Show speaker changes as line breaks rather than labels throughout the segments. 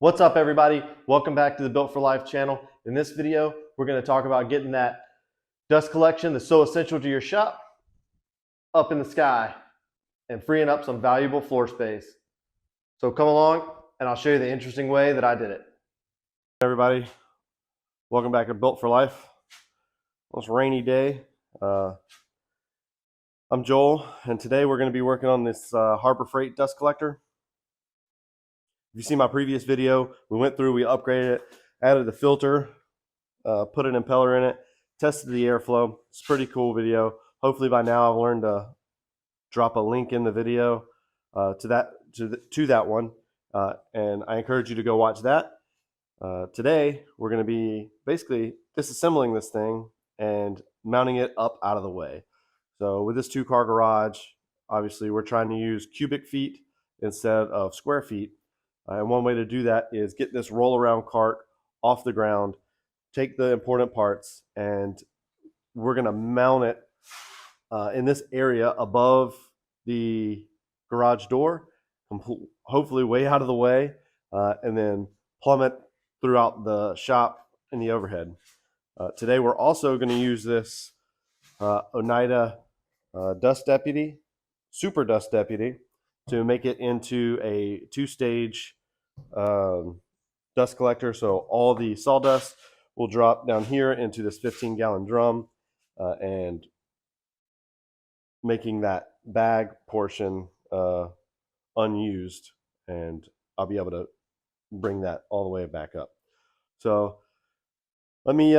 What's up, everybody? Welcome back to the Built for Life channel. In this video, we're going to talk about getting that dust collection that's so essential to your shop up in the sky and freeing up some valuable floor space. So come along and I'll show you the interesting way that I did it. Hey everybody, welcome back to Built for Life. It's a rainy day. I'm Joel, and today we're going to be working on this Harbor Freight dust collector. If you see my previous video, we went through, we upgraded it, added the filter, put an impeller in it, tested the airflow. It's a pretty cool video. Hopefully by now I've learned to drop a link in the video to that one, and I encourage you to go watch that. Today we're going to be basically disassembling this thing and mounting it up out of the way. So with this 2-car garage, obviously we're trying to use cubic feet instead of square feet. And one way to do that is get this roll around cart off the ground, take the important parts, and we're going to mount it in this area above the garage door, hopefully way out of the way, and then plumb it throughout the shop and the overhead. Today we're also going to use this Oneida Dust Deputy, Super Dust Deputy, to make it into a 2-stage dust collector. So all the sawdust will drop down here into this 15-gallon drum, and making that bag portion unused, and I'll be able to bring that all the way back up. So let me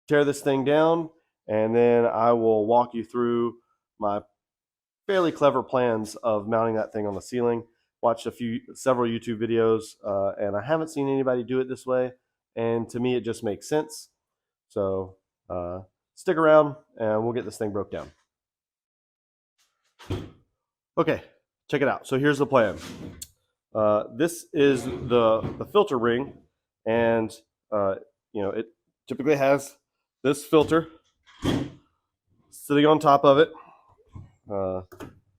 tear this thing down, and then I will walk you through my fairly clever plans of mounting that thing on the ceiling. Watched several YouTube videos, and I haven't seen anybody do it this way, and to me it just makes sense. So stick around and we'll get this thing broke down. Okay, check it out. So here's the plan. This is the filter ring, and it typically has this filter sitting on top of it.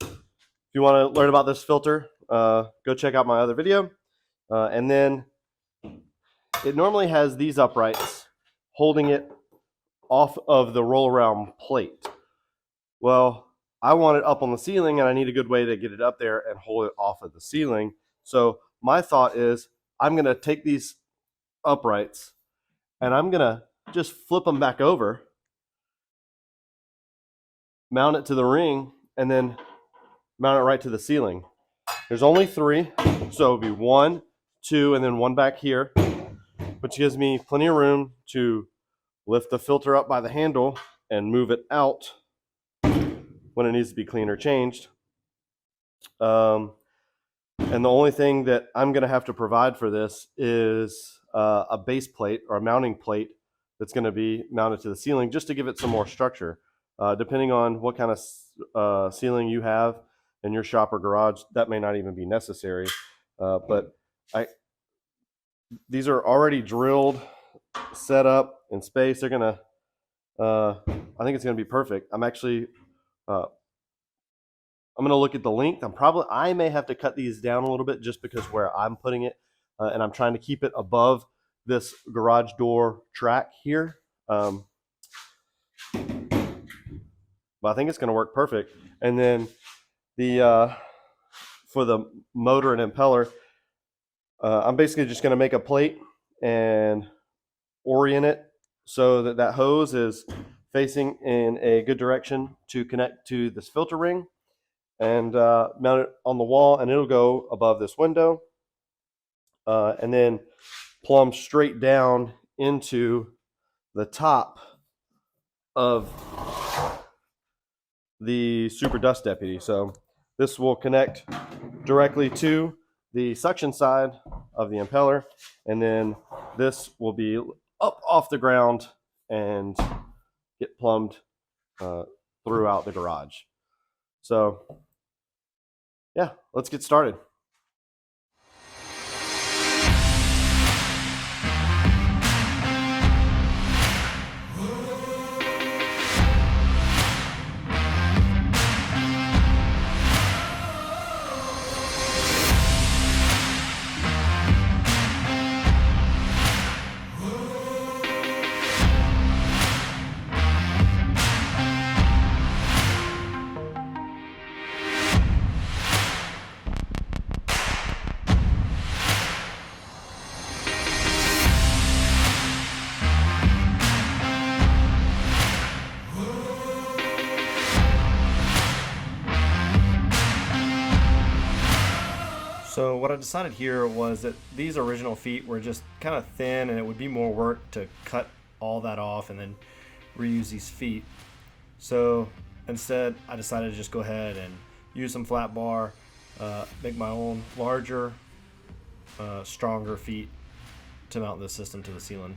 If you want to learn about this filter, go check out my other video. And then it normally has these uprights holding it off of the roll around plate. Well, I want it up on the ceiling, and I need a good way to get it up there and hold it off of the ceiling. So my thought is I'm going to take these uprights and I'm going to just flip them back over, mount it to the ring, and then mount it right to the ceiling. There's only 3, so it'll be 1, 2, and then 1 back here, which gives me plenty of room to lift the filter up by the handle and move it out when it needs to be cleaned or changed. And the only thing that I'm going to have to provide for this is a base plate or a mounting plate that's going to be mounted to the ceiling, just to give it some more structure. Depending on what kind of ceiling you have in your shop or garage, that may not even be necessary. But these are already drilled, set up in space. They're gonna, I think it's gonna be perfect. I'm actually, I'm gonna look at the length. I may have to cut these down a little bit just because where I'm putting it, and I'm trying to keep it above this garage door track here. But I think it's going to work perfect. And then for the motor and impeller, I'm basically just going to make a plate and orient it so that that hose is facing in a good direction to connect to this filter ring, and mount it on the wall, and it'll go above this window, and then plumb straight down into the top of the Super Dust Deputy. So this will connect directly to the suction side of the impeller, and then this will be up off the ground and get plumbed throughout the garage. So yeah, let's get started.
So what I decided here was that these original feet were just kind of thin, and it would be more work to cut all that off and then reuse these feet. So instead, I decided to just go ahead and use some flat bar, make my own larger, stronger feet to mount this system to the ceiling.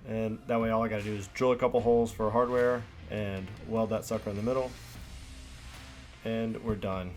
And that way, all I got to do is drill a couple holes for hardware and weld that sucker in the middle, and we're done.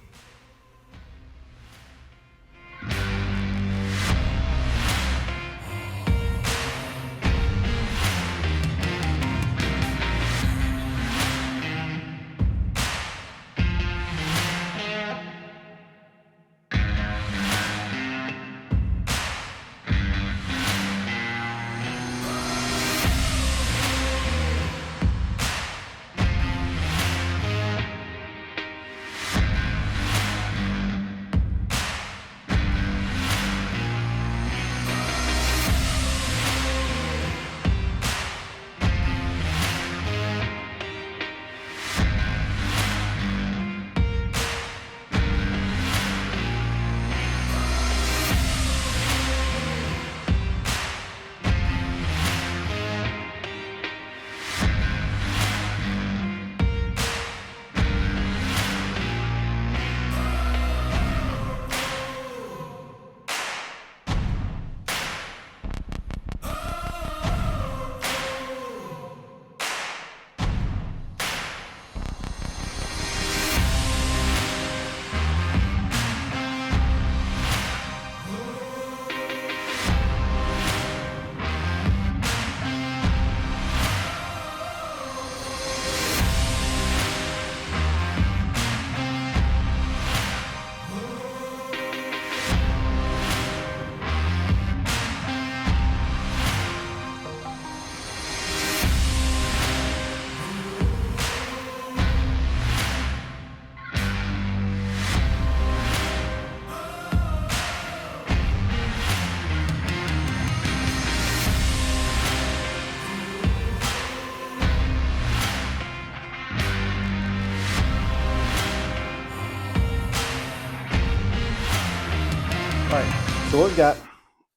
Alright, so what we've got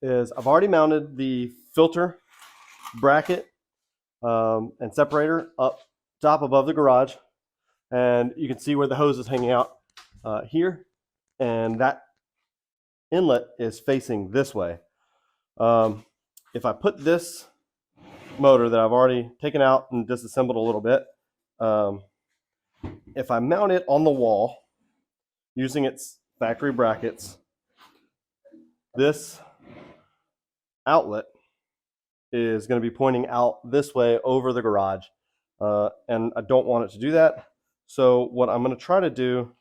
is I've already mounted the filter bracket and separator up top above the garage, and you can see where the hose is hanging out here, and that inlet is facing this way. If I put this motor that I've already taken out and disassembled a little bit, if I mount it on the wall using its factory brackets, this outlet is going to be pointing out this way over the garage, and I don't want it to do that. So what I'm going to try to do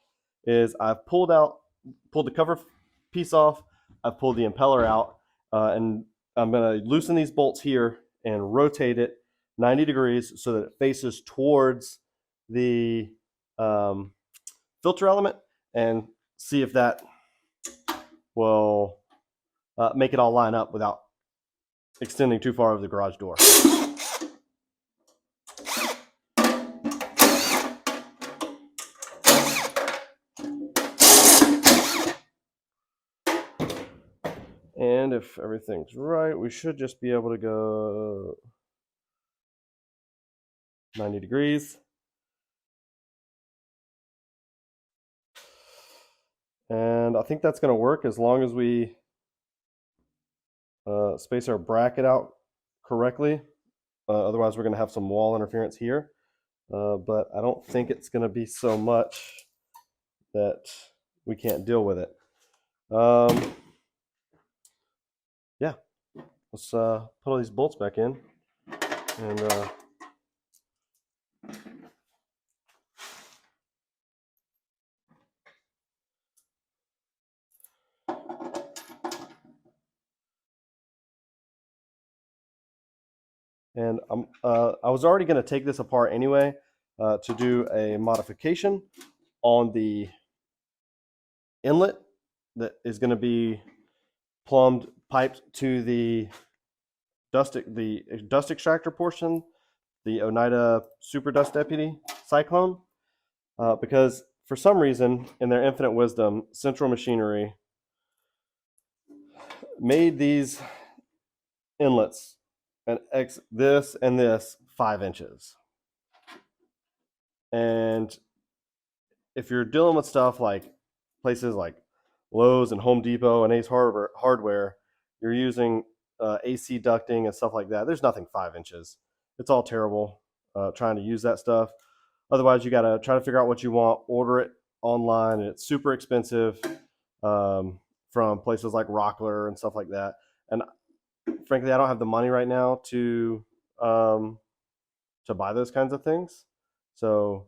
is I've pulled the cover piece off, I've pulled the impeller out, and I'm going to loosen these bolts here and rotate it 90 degrees so that it faces towards the filter element, and see if that will make it all line up without extending too far over the garage door. And if everything's right, we should just be able to go 90 degrees. And I think that's going to work as long as we space our bracket out correctly. Otherwise, we're going to have some wall interference here. But I don't think it's going to be so much that we can't deal with it. Yeah, let's put all these bolts back in. And I was already going to take this apart anyway to do a modification on the inlet that is going to be plumbed, piped to the dust extractor portion, the Oneida Super Dust Deputy Cyclone, because for some reason, in their infinite wisdom, Central Machinery made these inlets and this and this 5 inches. And if you're dealing with stuff like places like Lowe's and Home Depot and Ace Hardware, you're using AC ducting and stuff like that. There's nothing 5 inches. It's all terrible trying to use that stuff. Otherwise, you got to try to figure out what you want, order it online, and it's super expensive from places like Rockler and stuff like that. And frankly, I don't have the money right now to buy those kinds of things. So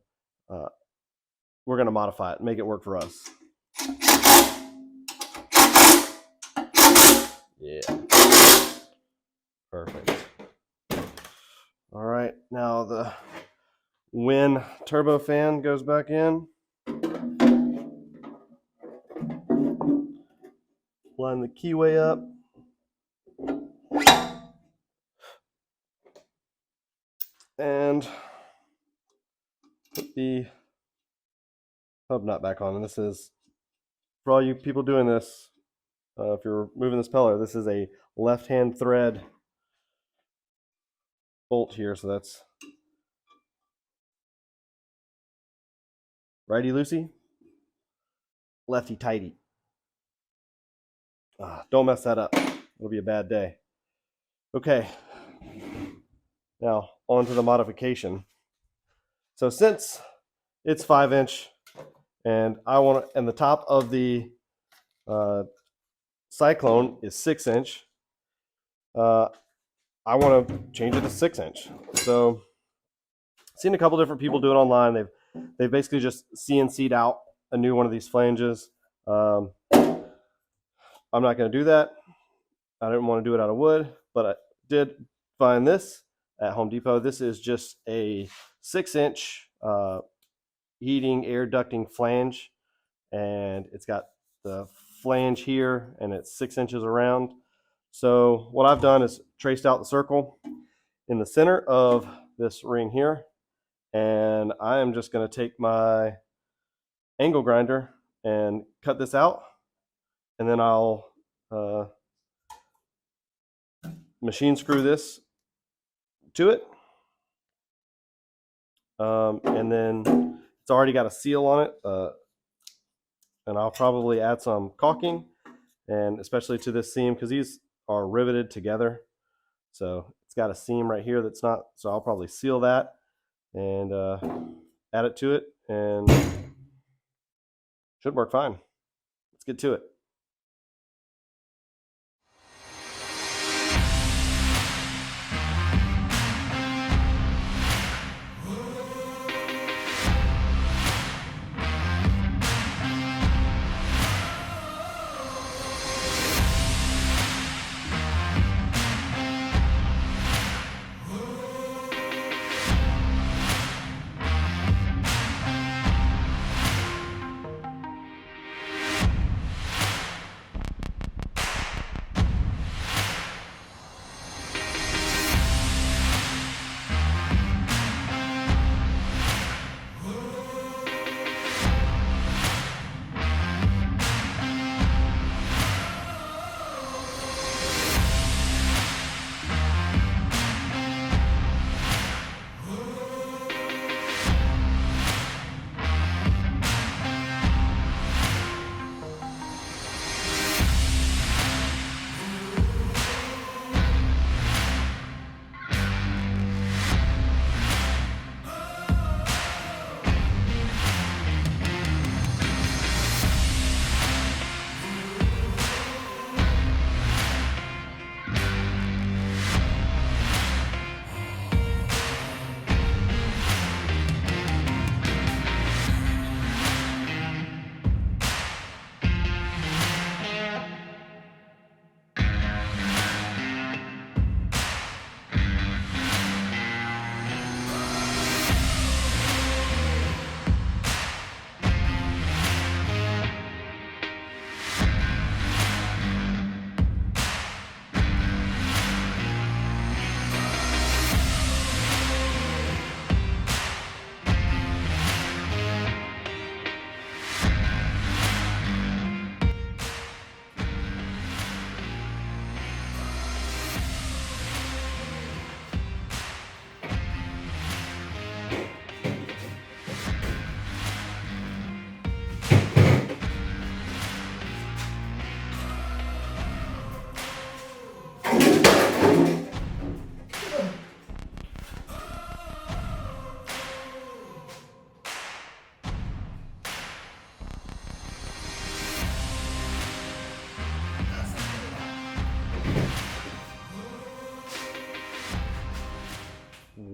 we're going to modify it, make it work for us. Yeah. Perfect. All right, now the Win turbofan goes back in. Line the keyway up. And put the hub nut back on. And this is, for all you people doing this, if you're moving this peller, this is a left-hand thread bolt here, so that's righty-loosey, lefty-tighty. Don't mess that up. It'll be a bad day. Okay. Now, on to the modification. So since it's 5 inch, and the top of the Cyclone is 6 inch, I want to change it to 6 inch. So I've seen a couple different people do it online. They've basically just CNC'd out a new one of these flanges. I'm not going to do that. I didn't want to do it out of wood, but I did find this at Home Depot. This is just a 6 inch heating air ducting flange, and it's got the flange here and it's 6 inches around. So what I've done is traced out the circle in the center of this ring here, and I am just going to take my angle grinder and cut this out, and then I'll machine screw this to it, and then it's already got a seal on it, and I'll probably add some caulking, and especially to this seam because these are riveted together, so it's got a seam right here that's not, so I'll probably seal that and add it to it, and should work fine. Let's get to it.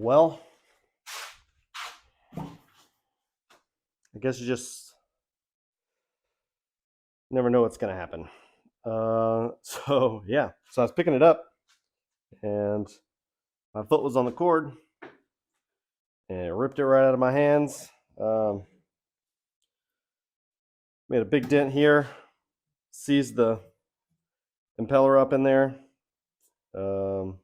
Well, I guess you just never know what's going to happen. So I was picking it up, and my foot was on the cord, and it ripped it right out of my hands. Made a big dent here, seized the impeller up in there. So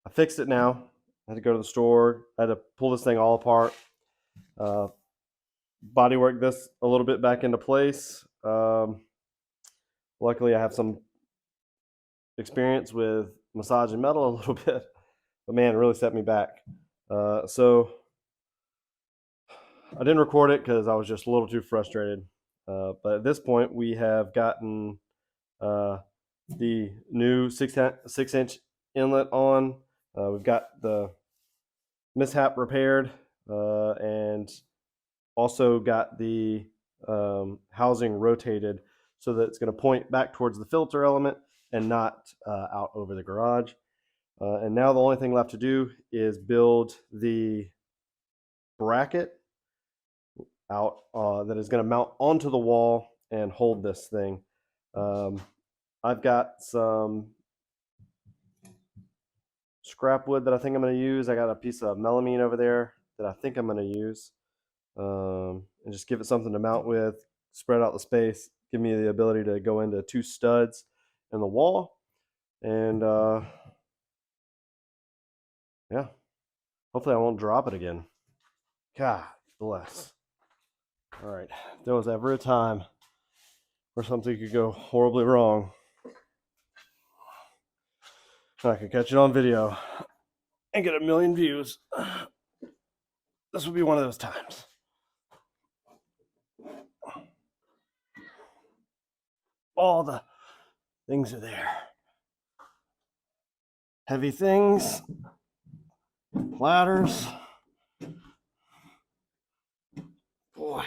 I fixed it now. I had to go to the store. I had to pull this thing all apart, bodywork this a little bit back into place. Luckily, I have some experience with massaging metal a little bit, but man, it really set me back. So I didn't record it because I was just a little too frustrated. But at this point, we have gotten the new 6-inch inlet on. We've got the mishap repaired, and also got the housing rotated so that it's going to point back towards the filter element and not out over the garage. And now the only thing left to do is build the bracket out that is going to mount onto the wall and hold this thing. I've got some scrap wood that I think I'm going to use. I got a piece of melamine over there that I think I'm going to use, and just give it something to mount with, spread out the space, give me the ability to go into 2 studs in the wall, and yeah, hopefully I won't drop it again. God bless. All right, if there was ever a time where something could go horribly wrong, I could catch it on video and get 1 million views, this would be one of those times. All the things are there. Heavy things, ladders. Boy.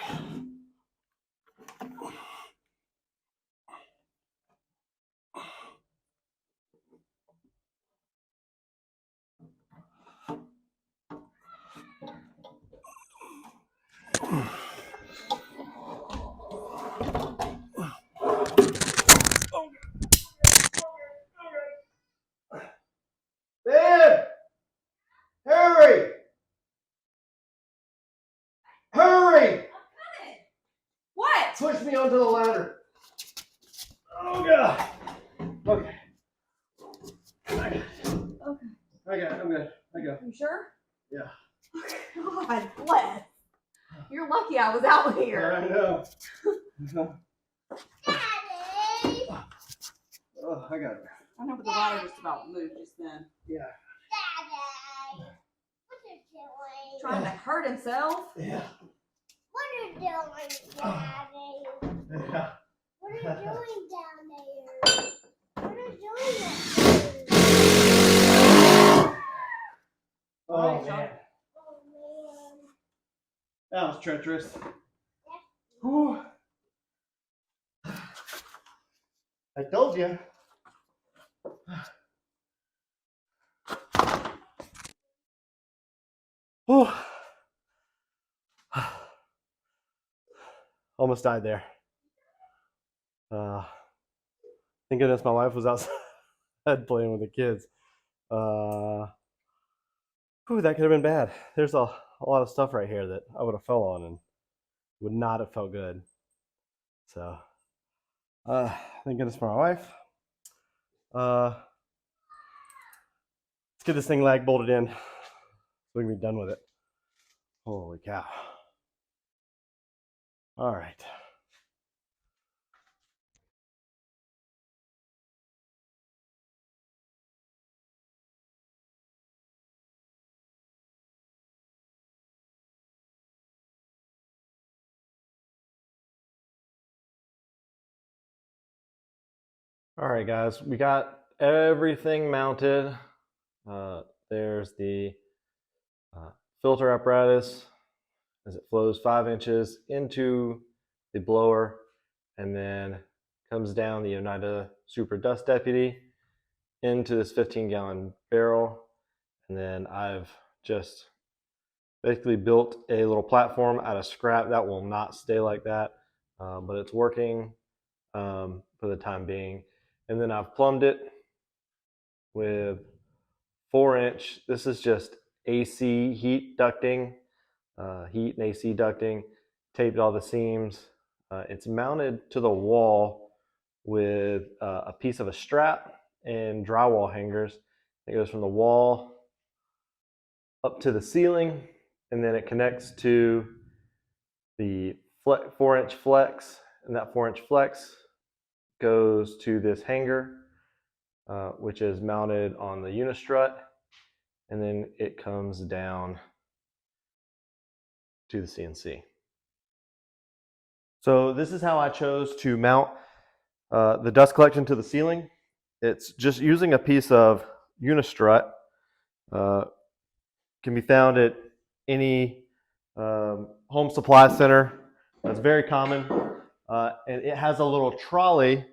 Babe! Hurry! Hurry!
What?
Push me onto the ladder. Oh god. Okay.
Okay.
I got it. I'm good. I go.
You sure?
Yeah.
God bless. You're lucky I was out here.
I know.
Daddy!
Oh, I got it.
I know, but the ladder just about moved just then.
Yeah.
Daddy! What are you doing? Trying to hurt himself?
Yeah.
What are you doing, Daddy?
Yeah.
What are you doing down there? What are you doing up there?
Oh man.
Oh, man.
That was treacherous. Whew. I told you. Whew. Almost died there. Thank goodness my wife was outside playing with the kids. That could have been bad. There's a lot of stuff right here that I would have fell on and would not have felt good. So, thank goodness for my wife. Let's get this thing lag bolted in so we can be done with it. Holy cow. All right. All right, guys, we got everything mounted. There's the filter apparatus as it flows 5 inches into the blower and then comes down the Oneida Super Dust Deputy into this 15-gallon barrel. And then I've just basically built a little platform out of scrap that will not stay like that, but it's working for the time being. And then I've plumbed it with 4-inch. This is just AC heat ducting, heat and AC ducting. Taped all the seams. It's mounted to the wall with a piece of a strap and drywall hangers. It goes from the wall up to the ceiling, and then it connects to the 4-inch flex, and that 4-inch flex goes to this hanger, which is mounted on the unistrut, and then it comes down to the CNC. So this is how I chose to mount the dust collection to the ceiling. It's just using a piece of unistrut. Can be found at any home supply center. That's very common. And it has a little trolley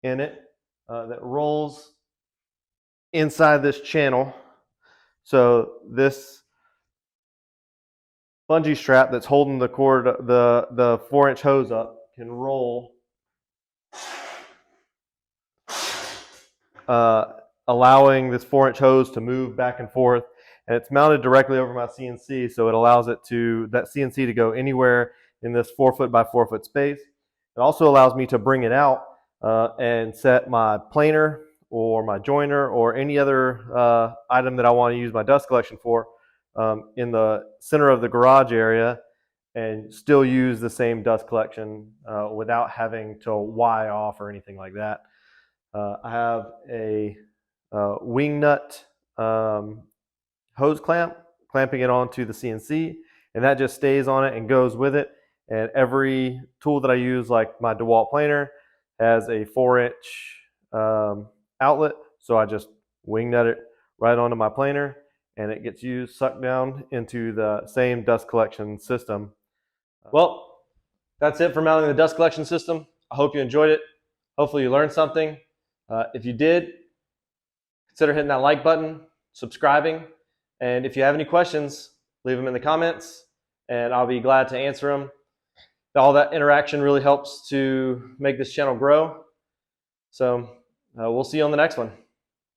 in it that rolls inside this channel. So this bungee strap that's holding the cord, the 4-inch hose up, can roll, allowing this 4-inch hose to move back and forth. And it's mounted directly over my CNC, so it allows that CNC to go anywhere in this 4-foot by 4-foot space. It also allows me to bring it out and set my planer or my joiner or any other item that I want to use my dust collection for in the center of the garage area, and still use the same dust collection without having to Y off or anything like that. I have a wing nut hose clamp, clamping it onto the CNC, and that just stays on it and goes with it. And every tool that I use, like my DeWalt planer, has a 4-inch outlet, so I just wing nut it right onto my planer, and it gets sucked down into the same dust collection system. Well, that's it for mounting the dust collection system. I hope you enjoyed it. Hopefully you learned something. If you did, consider hitting that like button, subscribing, and if you have any questions, leave them in the comments, and I'll be glad to answer them. All that interaction really helps to make this channel grow. So we'll see you on the next one.